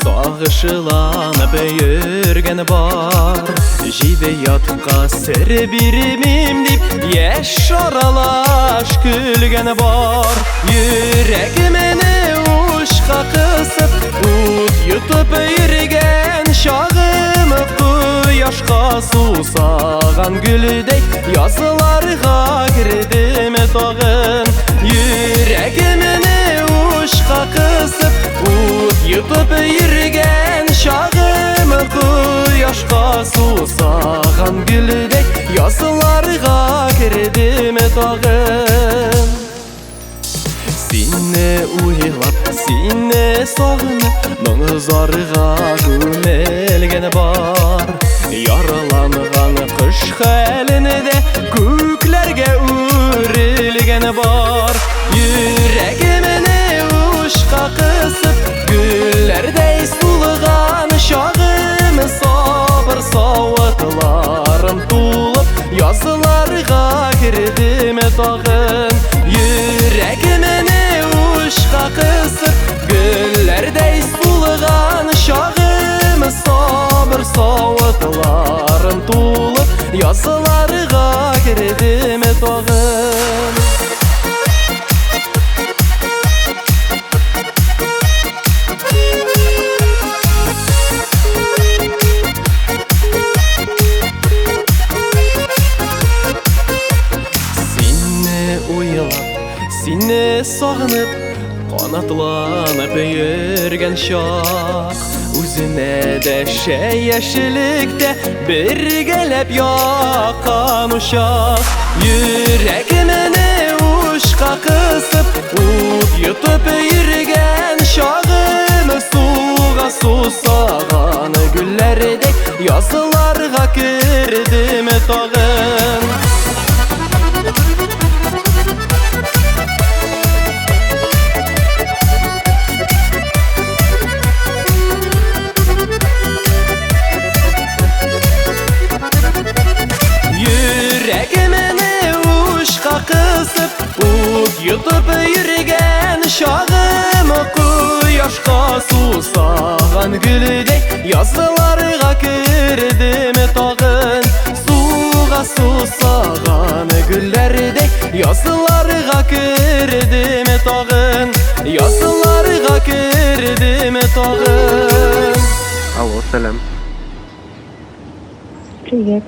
Sağışılanıp yürgen bar Jibeyatqa sir birimim dip Yeş aralaş gülgen bar Yüreğimini uşqa kısıp Ut yutup yürgen şağımı Quyoşqa susağan gülüdey Yazılarga girdim tağın Yüreğimini uşqa kısıp Ut yutup yürgen şağımı Quyoşqa susağan gülüdey Yazılarga girdim tağın Seni uylap, seni sağınıp Nazarga gömelgen bar Yaralangan kış halinde Göklerge ürilgen bar Yüreğimini uşqa kısıp Güllerdey sulğan şağımı Sabır savıtlarım tulup Yazılarga girdim tağın Yüreğimini uşqa kısıp Güllerdey sulğan şağımı Sabır savıtlarım tulup Yazılarga girdim tağın Seni sağınıp, kanatlanıp yürgen şaq Üzüne de yeşillikte bir gelip yakan uşaq Yüreğimini uşqa kısıp, ut yutup yürgen şağımı Suğa susağan güllerdey yazılarga girdim tağın Yüreğimini uşqa kısıp Ut yutup yürgen şağımı Quyoşqa susağan gülüdey Yazılarga girdim tağın Suğa susağan güllerdey Yazılarga girdim tağın Yazılarga girdim tağın Алло, selam. Привет.